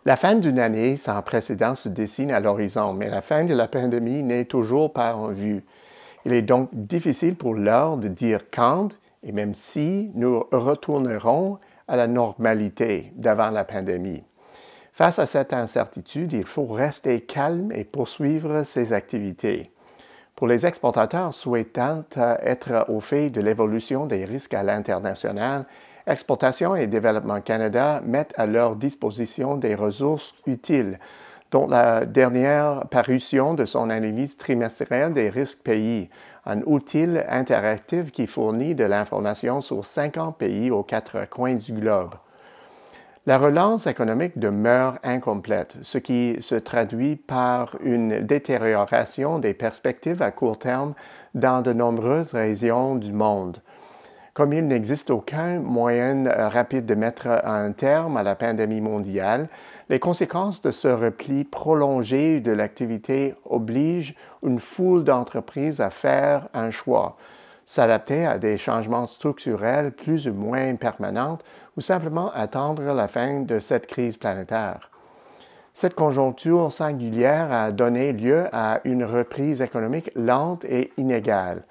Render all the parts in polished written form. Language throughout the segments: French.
La fin d'une année sans précédent se dessine à l'horizon, mais la fin de la pandémie n'est toujours pas en vue. Il est donc difficile pour l'heure de dire quand et même si nous retournerons à la normalité d'avant la pandémie. Face à cette incertitude, il faut rester calme et poursuivre ses activités. Pour les exportateurs souhaitant être au fait de l'évolution des risques à l'international, Exportation et Développement Canada mettent à leur disposition des ressources utiles, dont la dernière parution de son analyse trimestrielle des risques pays, un outil interactif qui fournit de l'information sur 50 pays aux quatre coins du globe. La relance économique demeure incomplète, ce qui se traduit par une détérioration des perspectives à court terme dans de nombreuses régions du monde. Comme il n'existe aucun moyen rapide de mettre un terme à la pandémie mondiale, les conséquences de ce repli prolongé de l'activité obligent une foule d'entreprises à faire un choix, s'adapter à des changements structurels plus ou moins permanents ou simplement attendre la fin de cette crise planétaire. Cette conjoncture singulière a donné lieu à une reprise économique lente et inégale.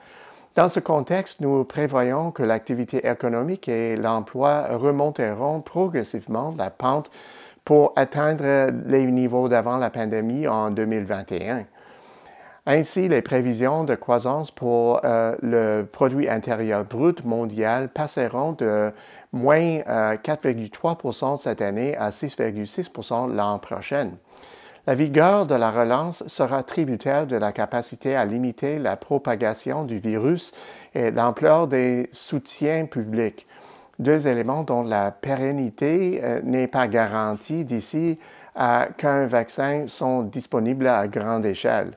Dans ce contexte, nous prévoyons que l'activité économique et l'emploi remonteront progressivement la pente pour atteindre les niveaux d'avant la pandémie en 2021. Ainsi, les prévisions de croissance pour le produit intérieur brut mondial passeront de moins 4,3 % cette année à 6,6 % l'an prochain. La vigueur de la relance sera tributaire de la capacité à limiter la propagation du virus et l'ampleur des soutiens publics, deux éléments dont la pérennité n'est pas garantie d'ici à qu'un vaccin soit disponible à grande échelle.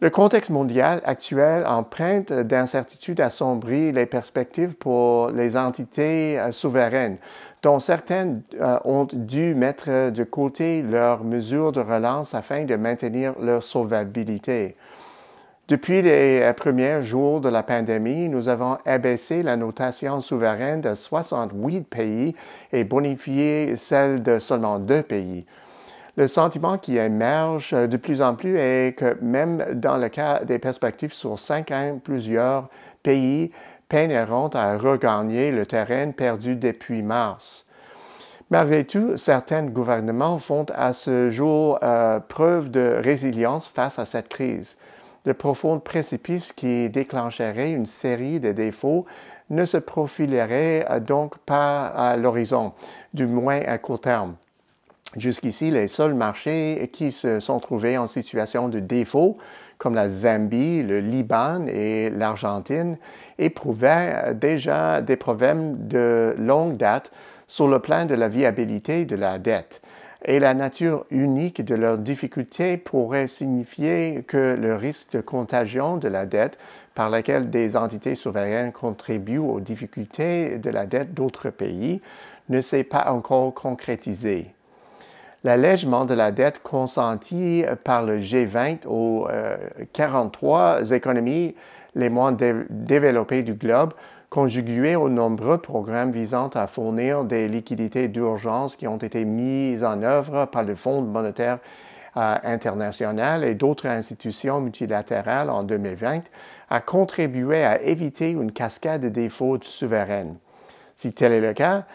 Le contexte mondial actuel empreinte d'incertitudes assombrit les perspectives pour les entités souveraines, dont certaines ont dû mettre de côté leurs mesures de relance afin de maintenir leur solvabilité. Depuis les premiers jours de la pandémie, nous avons abaissé la notation souveraine de 68 pays et bonifié celle de seulement 2 pays. Le sentiment qui émerge de plus en plus est que même dans le cas des perspectives sur 5 ans, plusieurs pays peineront à regagner le terrain perdu depuis mars. Malgré tout, certains gouvernements font à ce jour preuve de résilience face à cette crise. Le profond précipice qui déclencherait une série de défauts ne se profilerait donc pas à l'horizon, du moins à court terme. Jusqu'ici, les seuls marchés qui se sont trouvés en situation de défaut, comme la Zambie, le Liban et l'Argentine, éprouvaient déjà des problèmes de longue date sur le plan de la viabilité de la dette. Et la nature unique de leurs difficultés pourrait signifier que le risque de contagion de la dette par laquelle des entités souveraines contribuent aux difficultés de la dette d'autres pays ne s'est pas encore concrétisé. L'allègement de la dette consentie par le G20 aux 43 économies les moins développées du globe, conjugué aux nombreux programmes visant à fournir des liquidités d'urgence qui ont été mises en œuvre par le Fonds monétaire international et d'autres institutions multilatérales en 2020, a contribué à éviter une cascade de défauts souveraines. Si tel est le cas,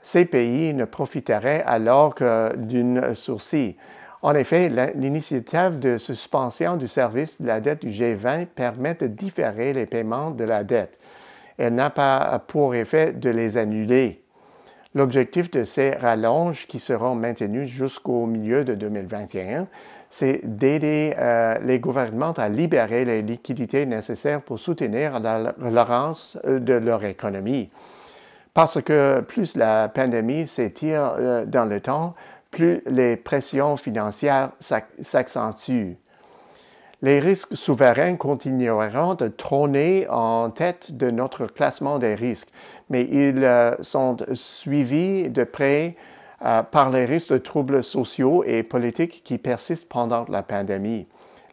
ces pays ne profiteraient alors que d'une sourcille. En effet, l'initiative de suspension du service de la dette du G20 permet de différer les paiements de la dette. Elle n'a pas pour effet de les annuler. L'objectif de ces rallonges, qui seront maintenus jusqu'au milieu de 2021, c'est d'aider les gouvernements à libérer les liquidités nécessaires pour soutenir la relance de leur économie. Parce que plus la pandémie s'étire dans le temps, plus les pressions financières s'accentuent. Les risques souverains continueront de trôner en tête de notre classement des risques, mais ils sont suivis de près par les risques de troubles sociaux et politiques qui persistent pendant la pandémie.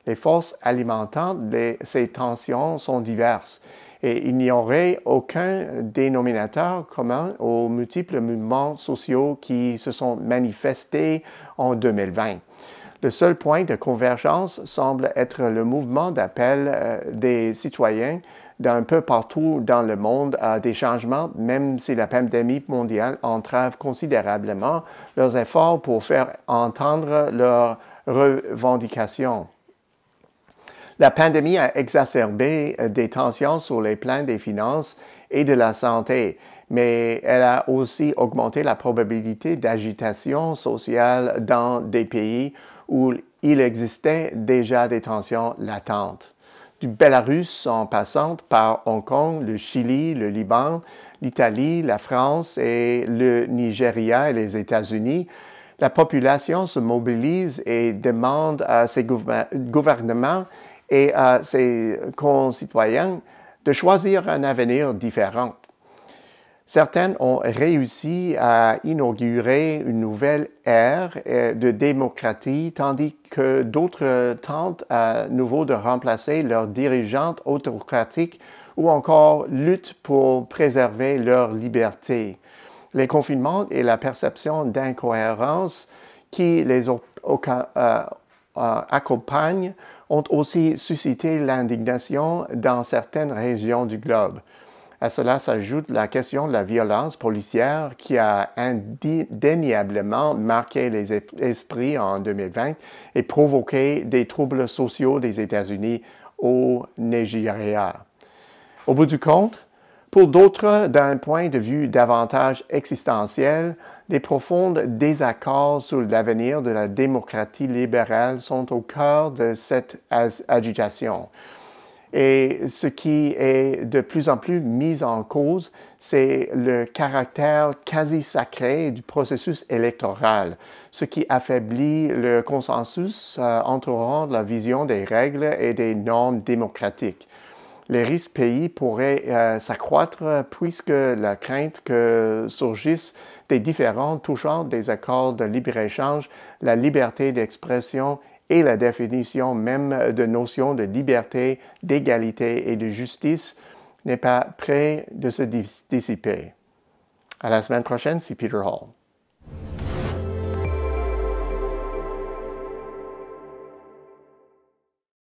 Les forces alimentant ces tensions sont diverses Et il n'y aurait aucun dénominateur commun aux multiples mouvements sociaux qui se sont manifestés en 2020. Le seul point de convergence semble être le mouvement d'appel des citoyens d'un peu partout dans le monde à des changements, même si la pandémie mondiale entrave considérablement leurs efforts pour faire entendre leurs revendications. La pandémie a exacerbé des tensions sur les plans des finances et de la santé, mais elle a aussi augmenté la probabilité d'agitation sociale dans des pays où il existait déjà des tensions latentes. Du Bélarus en passant par Hong Kong, le Chili, le Liban, l'Italie, la France et le Nigeria et les États-Unis, la population se mobilise et demande à ses gouvernements et à ses concitoyens de choisir un avenir différent. Certaines ont réussi à inaugurer une nouvelle ère de démocratie, tandis que d'autres tentent à nouveau de remplacer leurs dirigeantes autocratiques ou encore luttent pour préserver leur liberté. Les confinements et la perception d'incohérence qui les accompagnent ont aussi suscité l'indignation dans certaines régions du globe. À cela s'ajoute la question de la violence policière qui a indéniablement marqué les esprits en 2020 et provoqué des troubles sociaux des États-Unis au Nigeria. Au bout du compte, pour d'autres, d'un point de vue davantage existentiel, des profonds désaccords sur l'avenir de la démocratie libérale sont au cœur de cette agitation. Et ce qui est de plus en plus mis en cause, c'est le caractère quasi sacré du processus électoral, ce qui affaiblit le consensus entourant la vision des règles et des normes démocratiques. Les risques pays pourraient s'accroître puisque la crainte que surgissent des différends touchant des accords de libre-échange, la liberté d'expression et la définition même de notions de liberté, d'égalité et de justice n'est pas près de se dissiper. À la semaine prochaine, c'est Peter Hall.